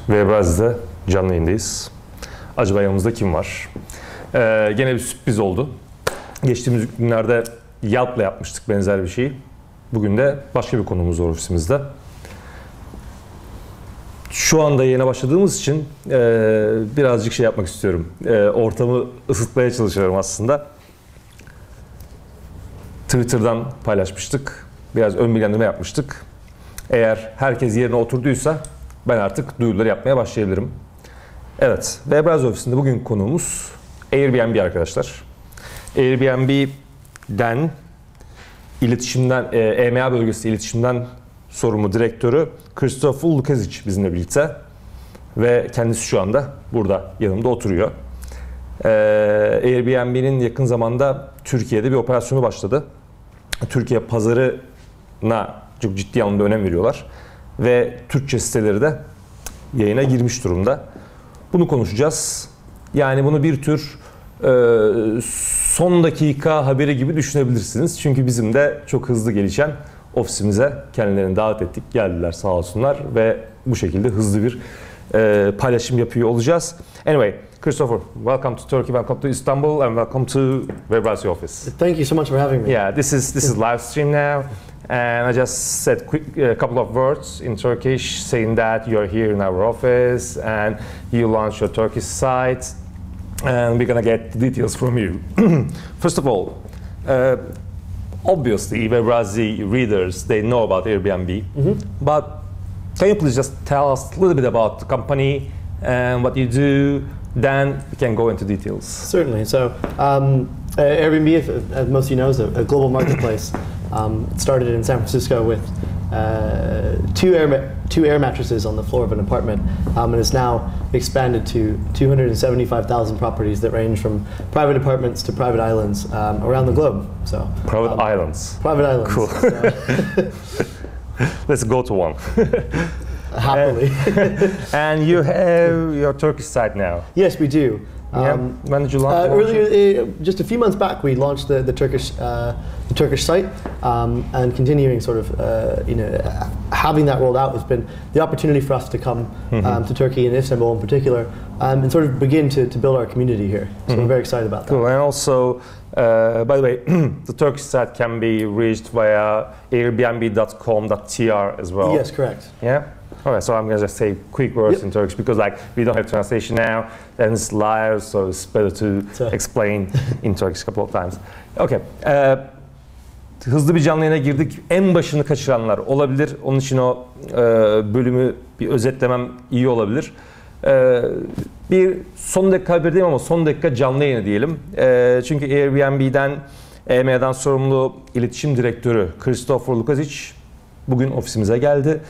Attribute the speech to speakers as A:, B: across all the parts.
A: Webrazzi'de canlı yayındayız. Acaba yanımızda kim var? Gene bir sürpriz oldu. Geçtiğimiz günlerde Yelp'le yapmıştık benzer bir şeyi. Bugün de başka bir konumuz var ofisimizde. Şu anda yayına başladığımız için birazcık şey yapmak istiyorum. Ortamı ısıtmaya çalışıyorum aslında. Twitter'dan paylaşmıştık. Biraz ön bilgilendirme yapmıştık. Eğer herkes yerine oturduysa ben artık duyuruları yapmaya başlayabilirim. Evet, Webrazzi ofisinde bugün konuğumuz Airbnb arkadaşlar. Airbnb'den iletişimden, EMEA bölgesi iletişimden sorumlu direktörü Christopher Lukazic bizimle birlikte ve kendisi şu anda burada yanımda oturuyor. Airbnb'nin yakın zamanda Türkiye'de bir operasyonu başladı. Türkiye pazarına çok ciddi anlamda önem veriyorlar ve Türkçe siteleri de yayına girmiş durumda. Bunu konuşacağız. Yani bunu bir tür son dakika haberi gibi düşünebilirsiniz. Çünkü bizim de çok hızlı gelişen ofisimize kendilerini davet ettik. Geldiler sağ olsunlar ve bu şekilde hızlı bir paylaşım yapıyor olacağız. Anyway, Christopher, welcome to Turkey, welcome to Istanbul, and welcome to Webrazzi office.
B: Thank you so much for having me.
A: Yeah, this is live stream now, and I just said a couple of words in Turkish, saying that you're here in our office and you launched your Turkish site, and we're gonna get the details from you. First of all, obviously Webrazzi readers, they know about Airbnb, but can you please just tell us a little bit about the company and what you do? Then we can go into details.
B: Certainly. So Airbnb, as most of you know, is a global marketplace. It started in San Francisco with two air mattresses on the floor of an apartment, and is now expanded to 275,000 properties that range from private apartments to private islands around the globe. So
A: private islands.
B: Private islands.
A: Cool. Let's go to one.
B: Happily.
A: And you have your Turkish site now.
B: Yes, we do.
A: Yeah. When did you launch?
B: Earlier, just a few months back, we launched the Turkish site, and continuing sort of having that rolled out has been the opportunity for us to come to Turkey and Istanbul in particular, and sort of begin to build our community here. So we're very excited about that.
A: Cool. And also, by the way, the Turkish site can be reached via airbnb.com.tr as well.
B: Yes, correct.
A: Yeah. Okay, so I'm going to just say quick words in Turkish because we don't have translation now, and it's live, so it's better to explain in Turkish a couple of times. Okay. Hızlı bir canlı yayına girdik. En başını kaçıranlar olabilir. Onun için o bölümü bir özetlemem iyi olabilir. Bir son dakika haber diyeyim ama son dakika canlı yayını diyelim. Çünkü Airbnb'den, EMEA'dan sorumlu iletişim direktörü Christopher Lukazic bugün ofisimize geldi.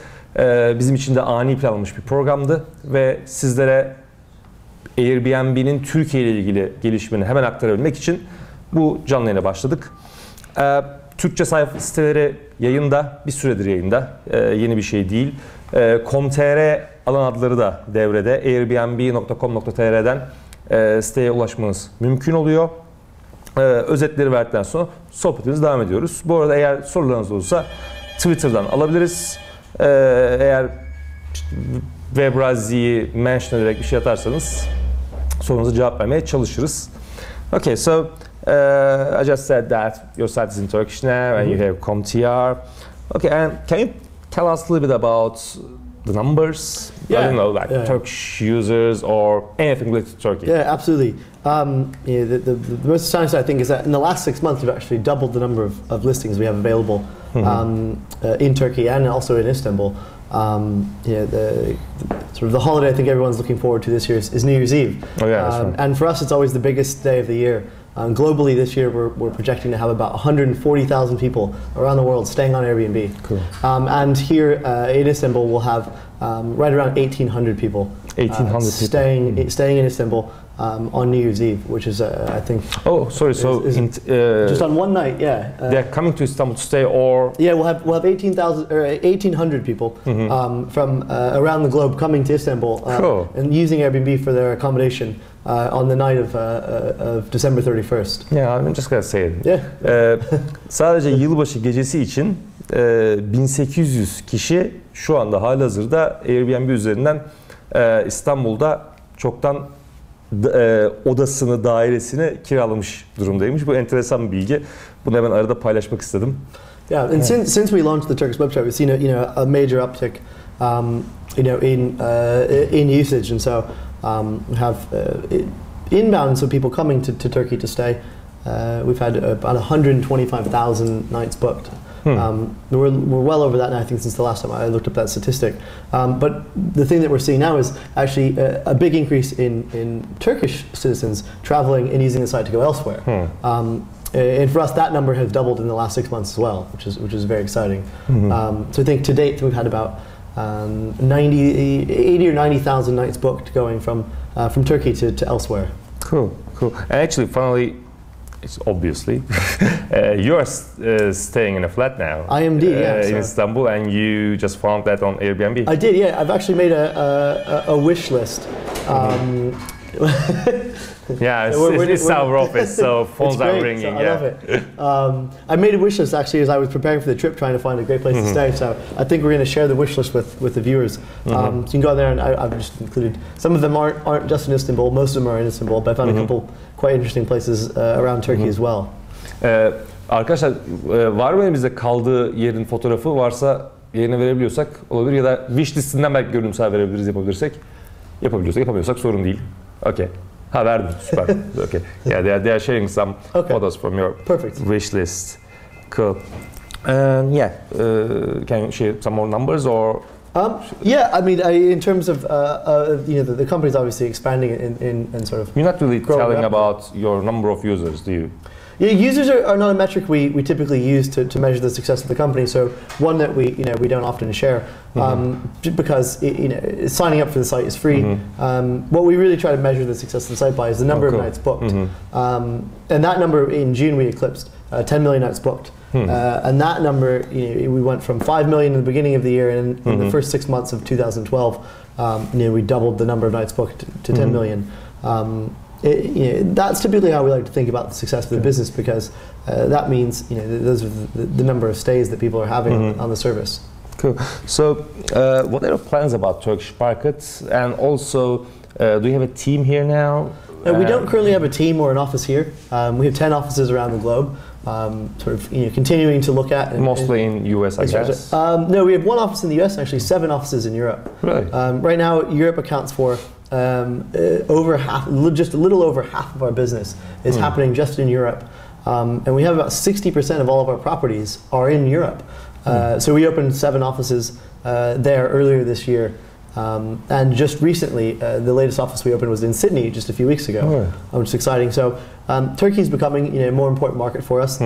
A: Bizim için de ani planlanmış bir programdı ve sizlere Airbnb'nin Türkiye ile ilgili gelişmeni hemen aktarabilmek için bu canlı yayına başladık. Türkçe sayfa siteleri yayında, bir süredir yayında, yeni bir şey değil. .com.tr alan adları da devrede. Airbnb.com.tr'den siteye ulaşmanız mümkün oluyor. Özetleri verdikten sonra sohbetimize devam ediyoruz. Bu arada eğer sorularınız olursa Twitter'dan alabiliriz. Eğer Webrazzi'yi mention ederek bir şey atarsanız sorunuza cevap vermeye çalışırız. Okay, so I just said that your site is in Turkish now and you have com.tr. Okay, and can you tell us a little bit about the numbers?
B: Yeah.
A: I don't know, like Turkish users or anything related to Turkey.
B: Yeah, absolutely. The most astonishing, I think, is that in the last 6 months we've actually doubled the number of listings we have available in Turkey and also in Istanbul. The holiday I think everyone's looking forward to this year is New Year's Eve.
A: Oh yeah, that's right.
B: And for us, it's always the biggest day of the year. Globally, this year we're projecting to have about 140,000 people around the world staying on Airbnb.
A: Cool.
B: And here in Istanbul, we'll have right around 1,800 people.
A: 1,800
B: staying in Istanbul on New Year's Eve, which is I think.
A: Oh, sorry. So
B: just on one night, yeah.
A: They're coming to Istanbul to stay, or
B: yeah, we'll have 18,000 or 1,800 people from around the globe coming to Istanbul and using Airbnb for their accommodation on the night of December 31st.
A: Yeah, I'm just gonna say it.
B: Yeah.
A: Sadece yılbaşı gecesi için 1800 kişi şu anda halihazırda Airbnb üzerinden İstanbul'da çoktan odasını, dairesini kiralamış durumdaymış. Bu enteresan bir bilgi. Bunu hemen arada paylaşmak istedim.
B: Yeah, and since we launched the Turkish website, we've seen a major uptick, in usage, and so we have inbound, so people coming to Turkey to stay. We've had about 125,000 nights booked. We're well over that now, I think, since the last time I looked up that statistic. But the thing that we're seeing now is actually a big increase in Turkish citizens traveling and using the site to go elsewhere. And for us, that number has doubled in the last 6 months as well, which is very exciting. So I think to date we've had about 80 or 90,000 nights booked going from Turkey to elsewhere.
A: Cool. And actually, finally, it's obviously you are staying in a flat now.
B: I am indeed,
A: in Istanbul, and you just found that on Airbnb.
B: I did, yeah. I've actually made a wish list.
A: Yeah, it's our office, so phones are ringing.
B: So I love it. I made a wish list actually as I was preparing for the trip, trying to find a great place to stay. So I think we're going to share the wish list with the viewers. So you can go there, and I've just included, some of them aren't just in Istanbul, most of them are in Istanbul, but I found a couple quite interesting places around Turkey as well.
A: Arkadaşlar, var mı elimizde kaldığı yerin fotoğrafı? Varsa yerine verebiliyorsak olabilir, ya da wish listinden belki görüntüsel verebiliriz, yapabilirsek. Yapabiliyorsak, yapamıyorsak sorun değil. Okay. Ha, verdim, süper. Okay. Yeah, they are sharing some photos from your wish list. Cool. Can you share some more numbers or?
B: Yeah, I mean, in terms of the company's obviously expanding in sort of.
A: You're not really telling about your number of users, do you?
B: Yeah, users are not a metric we typically use to measure the success of the company. So one that we don't often share, because signing up for the site is free. What we really try to measure the success of the site by is the number of nights booked, and that number in June we eclipsed 10 million nights booked. And that number, we went from 5 million in the beginning of the year, and in the first 6 months of 2012, we doubled the number of nights booked to 10 million. That's typically how we like to think about the success of the business, because that means those are the number of stays that people are having on the service.
A: Cool. So, what are your plans about Turkish markets, and also, do you have a team here now?
B: We don't currently have a team or an office here. We have 10 offices around the globe. Continuing to look at
A: mostly in US, I guess.
B: No, we have one office in the US, and actually 7 offices in Europe.
A: Really?
B: Right now, Europe accounts for over half, just a little over half of our business is happening just in Europe, and we have about 60% of all of our properties are in Europe. So we opened 7 offices there earlier this year. And just recently, the latest office we opened was in Sydney just a few weeks ago, which is exciting. So Turkey is becoming a more important market for us.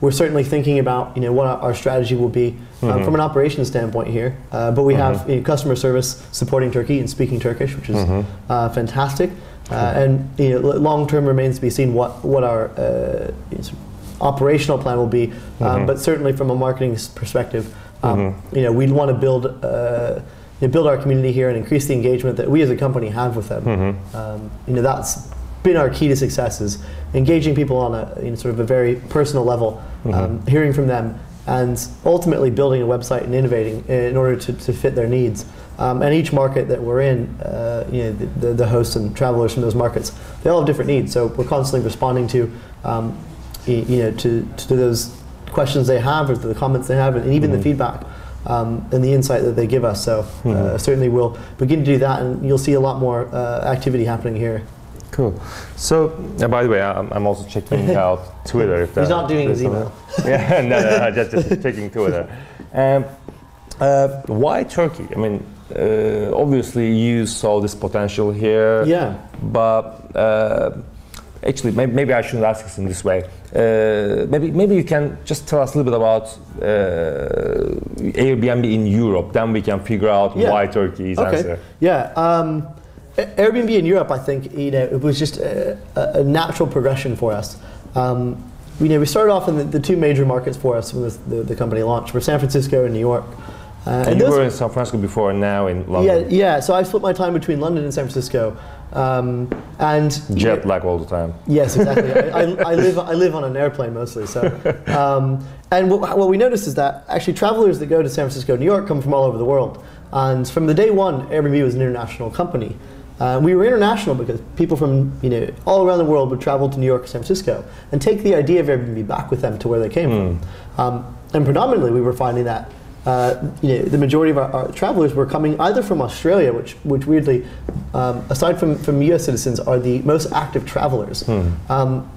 B: We're certainly thinking about what our strategy will be from an operations standpoint here. But we have customer service supporting Turkey and speaking Turkish, which is fantastic. And long term remains to be seen what our operational plan will be. But certainly from a marketing perspective, we'd want to build our community here and increase the engagement that we as a company have with them. That's been our key to success, is engaging people on a sort of a very personal level, hearing from them, and ultimately building a website and innovating in order to fit their needs. And each market that we're in, the hosts and travelers from those markets, they all have different needs. So we're constantly responding to those questions they have, or to the comments they have, and even the feedback. And the insight that they give us. So certainly we'll begin to do that, and you'll see a lot more activity happening here.
A: Cool. So, by the way, I'm also checking out Twitter. If
B: he's not doing his email.
A: Yeah, no, just checking Twitter. Why Turkey? I mean, obviously you saw this potential here.
B: Yeah.
A: But actually, maybe I shouldn't ask this in this way. Maybe you can just tell us a little bit about Airbnb in Europe. Then we can figure out why Turkey is answer.
B: Yeah. Airbnb in Europe, I think, it was just a natural progression for us. We started off in the 2 major markets for us when the company launched, were San Francisco and New York.
A: And you were in San Francisco before, and now in London.
B: Yeah. So I split my time between London and San Francisco, and
A: jet lag all the time.
B: Yes, exactly. I live on an airplane mostly. So, and what we noticed is that actually travelers that go to San Francisco, New York, come from all over the world. And from the day one, Airbnb was an international company. We were international because people from all around the world would travel to New York or San Francisco and take the idea of Airbnb back with them to where they came from. And predominantly, we were finding that the majority of our travelers were coming either from Australia, which weirdly, aside from US citizens, are the most active travelers.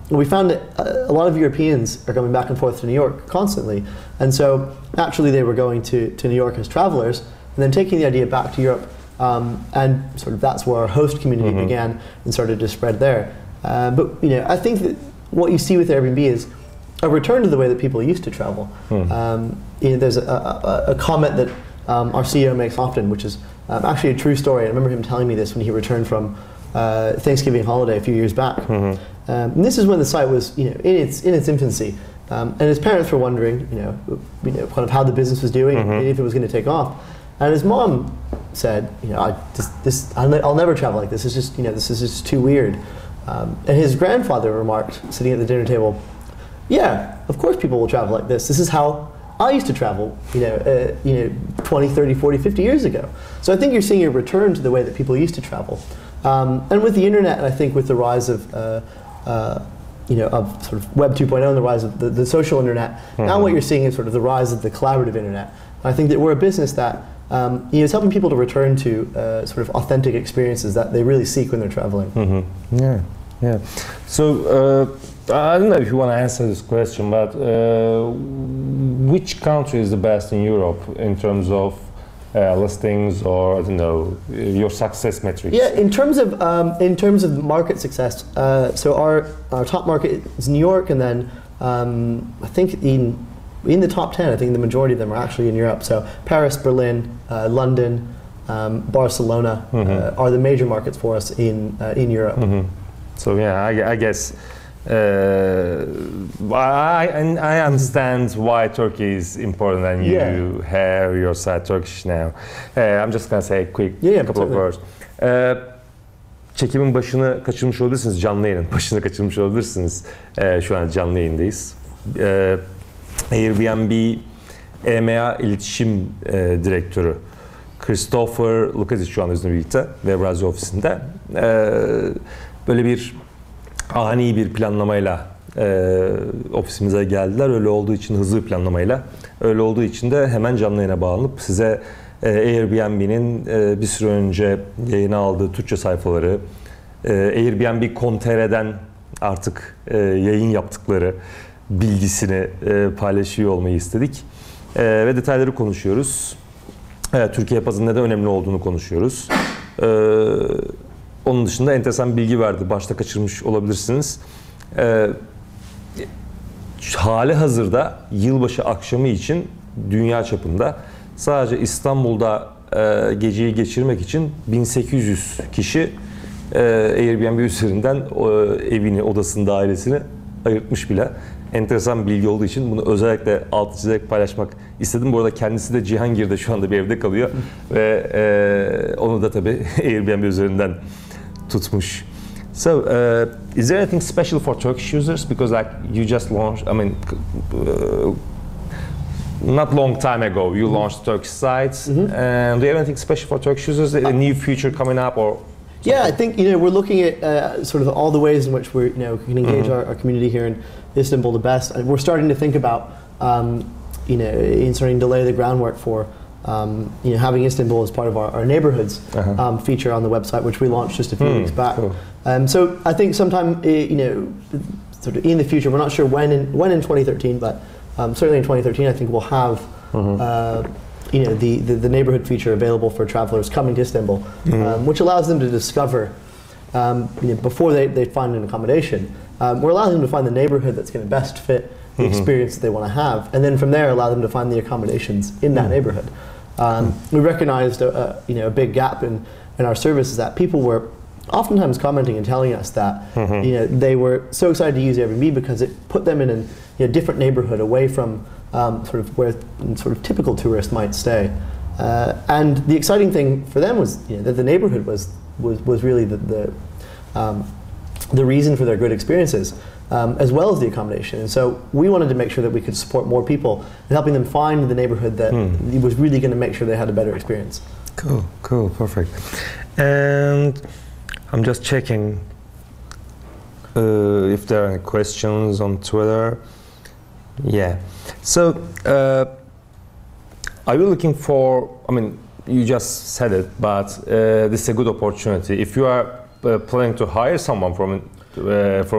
B: We found that a lot of Europeans are coming back and forth to New York constantly. And so naturally they were going to New York as travelers and then taking the idea back to Europe. And sort of that's where our host community began and started to spread there. But I think that what you see with Airbnb is a return to the way that people used to travel. There's a comment that our CEO makes often, which is actually a true story. I remember him telling me this when he returned from Thanksgiving holiday a few years back. And this is when the site was in its infancy. And his parents were wondering kind of how the business was doing and if it was going to take off. And his mom said, I'll never travel like this. It's just, this is just too weird. And his grandfather remarked, sitting at the dinner table, yeah, of course people will travel like this. This is how I used to travel, 20, 30, 40, 50 years ago. So I think you're seeing a return to the way that people used to travel. And with the internet, and I think with the rise of of sort of Web 2.0 and the rise of the social internet, now what you're seeing is sort of the rise of the collaborative internet. I think that we're a business that it's helping people to return to sort of authentic experiences that they really seek when they're traveling.
A: Yeah. So I don't know if you want to answer this question, but which country is the best in Europe in terms of listings, or I don't know, your success metrics?
B: Yeah, in terms of market success, so our top market is New York, and then I think in the top 10, I think the majority of them are actually in Europe. So Paris, Berlin, London, Barcelona are the major markets for us in Europe.
A: So yeah, I guess I understand why Turkey is important, and you have your site Turkish now. I'm just gonna say a quick couple of words. Çekimin başını kaçırmış olabilirsiniz, canlı yayının başını kaçırmış olabilirsiniz. Şu an canlı yayındayız. Airbnb EMEA İletişim Direktörü Christopher Lukazic şu an bizimle birlikte Webrazzi ofisinde. Böyle bir ani bir planlamayla ofisimize geldiler. Öyle olduğu için hızlı bir planlamayla, öyle olduğu için de hemen canlı yayına bağlanıp size Airbnb'nin bir süre önce yayına aldığı Türkçe sayfaları, Airbnb.com.tr'den artık yayın yaptıkları bilgisini paylaşıyor olmayı istedik. Ve detayları konuşuyoruz. Türkiye pazarının neden önemli olduğunu konuşuyoruz. Onun dışında enteresan bilgi verdi. Başta kaçırmış olabilirsiniz. Hali hazırda yılbaşı akşamı için dünya çapında sadece İstanbul'da geceyi geçirmek için 1800 kişi Airbnb üzerinden evini, odasını, dairesini ayırtmış bile. Enteresan bilgi olduğu için bunu özellikle altı çizerek paylaşmak istedim. Bu arada kendisi de Cihangir'de şu anda bir evde kalıyor ve onu da tabii Airbnb üzerinden tutmuş. So, is there anything special for Turkish users? Because like you just launched, I mean, not long time ago, you launched Turkish sites. And do you have anything special for Turkish users? A new feature coming up, or?
B: Yeah, I think we're looking at sort of all the ways in which we can engage our community here in Istanbul the best. And we're starting to think about in starting to lay the groundwork for having Istanbul as part of our neighborhoods feature on the website, which we launched just a few weeks back.
A: Cool.
B: So I think sometime sort of in the future, we're not sure when in 2013, but certainly in 2013, I think we'll have the neighborhood feature available for travelers coming to Istanbul, which allows them to discover before they find an accommodation. We're allowing them to find the neighborhood that's going to best fit the experience that they want to have, and then from there allow them to find the accommodations in that neighborhood. We recognized a big gap in our service is that people were oftentimes commenting and telling us that they were so excited to use Airbnb because it put them in a different neighborhood away from sort of where sort of typical tourists might stay. And the exciting thing for them was that the neighborhood was really the reason for their good experiences. as well as the accommodation. And so we wanted to make sure that we could support more people and helping them find the neighborhood that was really going to make sure they had a better experience.
A: Cool, cool, perfect. And I'm just checking if there are any questions on Twitter. Yeah. So, are you looking for, I mean, you just said it, but this is a good opportunity. If you are planning to hire someone from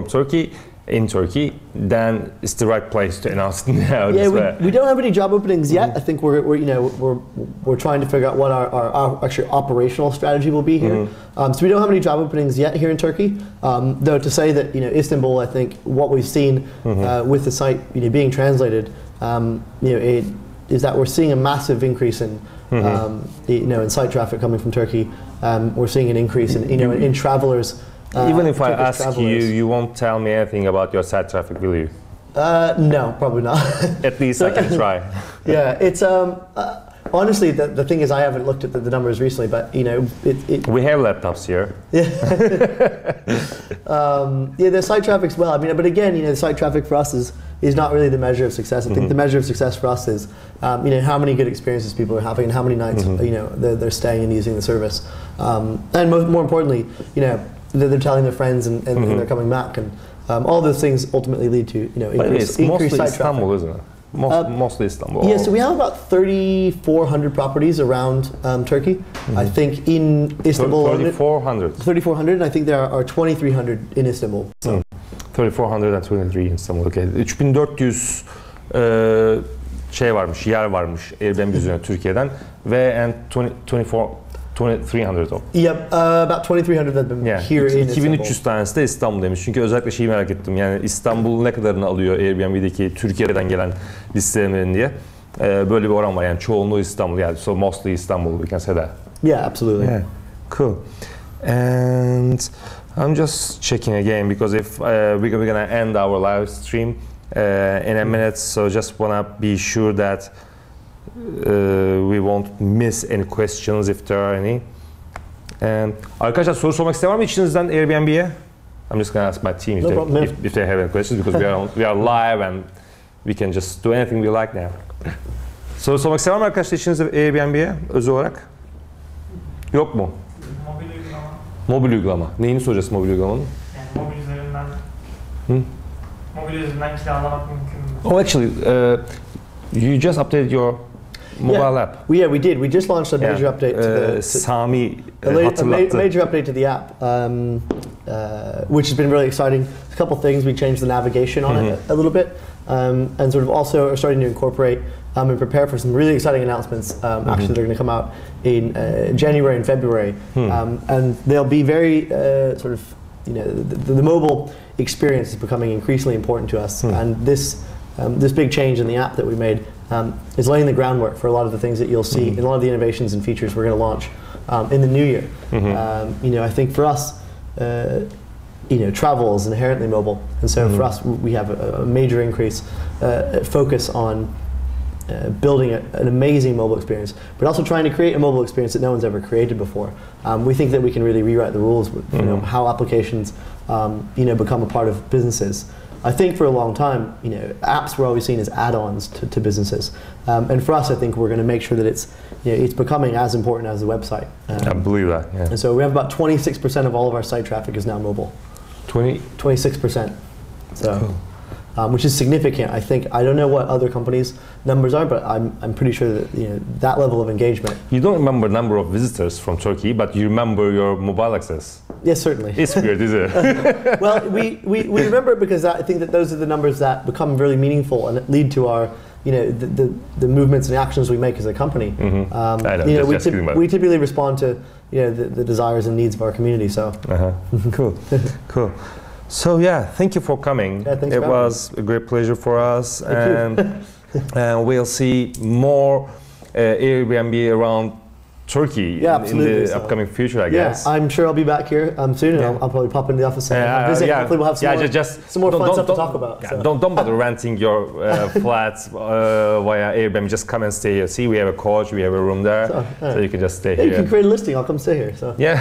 A: Turkey, in Turkey, then it's the right place to announce it now.
B: Yeah, we don't have any job openings yet. I think we're trying to figure out what our actually operational strategy will be here. So we don't have any job openings yet here in Turkey. Though to say that Istanbul, I think what we've seen with the site being translated, is that we're seeing a massive increase in in site traffic coming from Turkey. We're seeing an increase in travelers.
A: Even if I ask you, you won't tell me anything about your site traffic, will you?
B: No, probably not.
A: At least I can try.
B: Yeah, it's honestly the thing is I haven't looked at the numbers recently, but
A: we have laptops here.
B: Yeah, the site traffic's well. I mean, but again, the site traffic for us is not really the measure of success. I think the measure of success for us is how many good experiences people are having and how many nights they're staying and using the service, and more importantly, they're telling their friends and they're coming back, and all those things ultimately lead to increased site
A: Istanbul,
B: traffic.
A: isn't it? Mostly Istanbul.
B: Yeah, so we have about 3,400 properties around Turkey. I think in Istanbul
A: 3,400.
B: 3,400. I think there are 2,300 in Istanbul. So.
A: 3,423 in Istanbul. Okay. 3,400 yer varmış Airbnb üzerine Türkiye'den ve 2,300 of.
B: Yep, about 2,300 have been here in
A: 2300 tanesi de İstanbul'daymış. Çünkü özellikle şeyi merak ettim. Yani İstanbul ne kadarını alıyor Airbnb'deki Türkiye'den gelen listelerin diye. Böyle bir oran var. Yani çoğunluğu İstanbul. Yani so mostly Istanbul, we can say that.
B: Yeah, absolutely.
A: Yeah. Cool. And I'm just checking again because if we're gonna end our live stream in a minute, so just wanna be sure that we won't miss any questions if there are any. And arkadaşlar soru sormak isteyen var mı içinizden Airbnb'ye? I'm just gonna ask my team if they have any questions because we are live and we can just do anything we like now. Soru sormak isteyen var mı arkadaşlar içinizde Airbnb'ye özel olarak? Yok mu?
C: Mobil uygulama.
A: Mobil uygulama. Neyini soracağız mobil uygulamanın?
C: Yani mobil üzerinden kiralamak mümkün mü?
A: Oh, actually, you just updated your mobile app.
B: We did. We just launched a major update to the
A: Sami
B: a major update to the app, which has been really exciting. A couple things. We changed the navigation on it a little bit, and sort of also are starting to incorporate and prepare for some really exciting announcements. Actually, they're going to come out in January and February, and they'll be very sort of the mobile experience is becoming increasingly important to us, and this big change in the app that we made is laying the groundwork for a lot of the things that you'll see in a lot of the innovations and features we're going to launch in the new year. I think for us, travel is inherently mobile, and so for us, we have a major increase focus on building an amazing mobile experience, but also trying to create a mobile experience that no one's ever created before. We think that we can really rewrite the rules with how applications become a part of businesses. I think for a long time, apps were always seen as add-ons to businesses, and for us, I think we're going to make sure that it's becoming as important as the website.
A: I believe that. Yeah.
B: And so we have about 26% of all of our site traffic is now mobile. 26%. So. Cool. Which is significant. I think I don't know what other companies' numbers are, but I'm pretty sure that that level of engagement.
A: You don't remember the number of visitors from Turkey, but you remember your mobile access.
B: Yes, certainly.
A: It's weird, is it?
B: Well, we remember it because I think that those are the numbers that become really meaningful and lead to our the movements and the actions we make as a company.
A: I know.
B: We typically respond to the desires and needs of our community. So
A: cool, cool. So yeah, thank you for coming.
B: Yeah, thanks
A: it
B: for
A: was a great pleasure for us, and we'll see more Airbnb around Turkey
B: Yeah,
A: in
B: absolutely.
A: the upcoming future, I guess.
B: Yeah, I'm sure I'll be back here soon, and I'll probably pop into the office and visit. Hopefully we'll have some more fun stuff to talk about.
A: Yeah, don't bother renting your flats via Airbnb. Just come and stay here. See, we have a couch, we have a room there, so you can just stay here.
B: You can create a listing. I'll come stay here. So
A: yeah,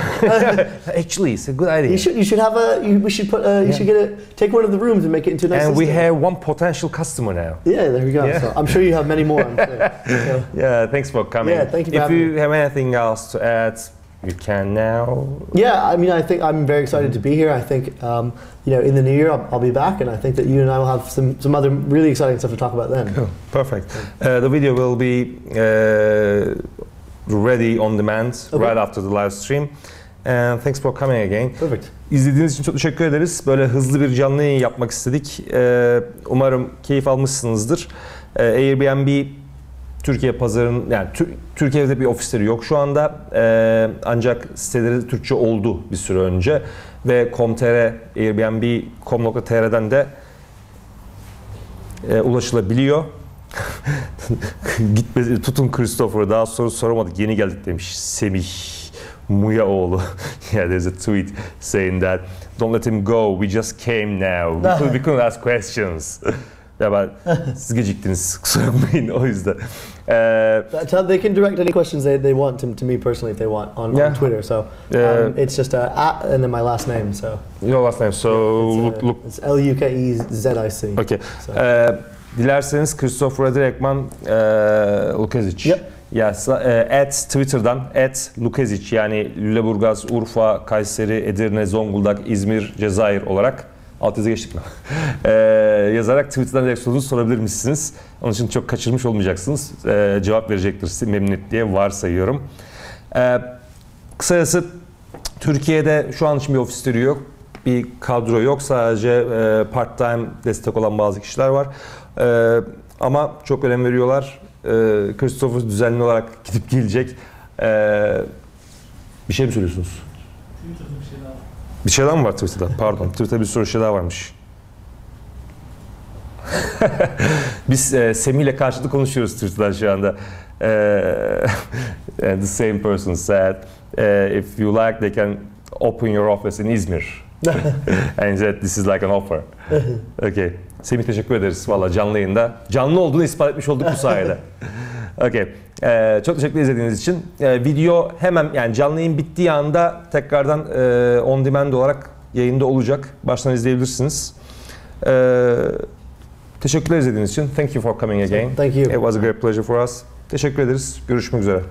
A: actually, it's a good idea.
B: You should have we should put you should take one of the rooms and make it into a nice.
A: And
B: listing.
A: we have one potential customer now.
B: Yeah, there we go.
A: Yeah.
B: So I'm sure you have many more. So.
A: Yeah, thanks for coming.
B: Yeah, thank you for
A: If
B: having
A: you
B: me.
A: have anything else to add, you can now.
B: Yeah, I mean, I think I'm very excited to be here. I think, in the new year I'll be back, and I think that you and I will have some other really exciting stuff to talk about then.
A: Cool. Perfect. The video will be ready on demand right after the live stream. And thanks for coming again.
B: Perfect.
A: İzlediğiniz için çok teşekkür ederiz. Böyle hızlı bir canlı yayın yapmak istedik. Umarım keyif almışsınızdır. Airbnb Türkiye pazarının, yani Türkiye'de bir ofisleri yok şu anda. Ancak siteleri Türkçe oldu bir süre önce ve .com.tr, airbnb.com.tr'den de ulaşılabiliyor. Gitme, tutun Christopher'ı, daha soru soramadık, yeni geldik demiş Semih Muyaoğlu. Yeah, there's a tweet saying that don't let him go, we just came now. We couldn't ask questions. Ya ben, siz geciktiniz, kusura bakmayın o yüzden.
B: They can direct any questions they want to me personally if they want on Twitter. So it's just at and then my last name. So
A: your last name. So look.
B: It's Lukezic.
A: Okay. So. Dilerseniz Christopher'a direktman Lukezic.
B: Yep.
A: Yes, at Twitter'dan @Lukezic, yani Lüleburgaz, Urfa, Kayseri, Edirne, Zonguldak, İzmir, Cezayir olarak alt yazı geçtik mi? Yazarak Twitter'dan direkt sorunuzu sorabilir misiniz? Onun için çok kaçırmış olmayacaksınız. Cevap verecektir size memnuniyetle varsayıyorum. Kısacası Türkiye'de şu an için bir ofisleri yok. Bir kadro yok. Sadece part-time destek olan bazı kişiler var. Ama çok önem veriyorlar. Christopher düzenli olarak gidip gelecek. Bir şey mi söylüyorsunuz?
C: Twitter'da bir şey daha var.
A: Bir şey daha mı var Twitter'da? Pardon. Twitter'da bir sürü şey daha varmış. Biz Semih ile karşılıklı konuşuyoruz Twitter'dan şu anda. And the same person said, if you like, they can open your office in İzmir. And he said, this is like an offer. Okay. Semih, teşekkür ederiz. Valla canlı yayında. Canlı olduğunu ispat etmiş olduk bu sayede. Okay. Çok teşekkür izlediğiniz için. Video hemen, yani canlı yayın bittiği anda tekrardan on demand olarak yayında olacak. Baştan izleyebilirsiniz. Teşekkürler izlediğiniz için. Thank you for coming again.
B: Thank you.
A: It was a great pleasure for us. Teşekkür ederiz. Görüşmek üzere.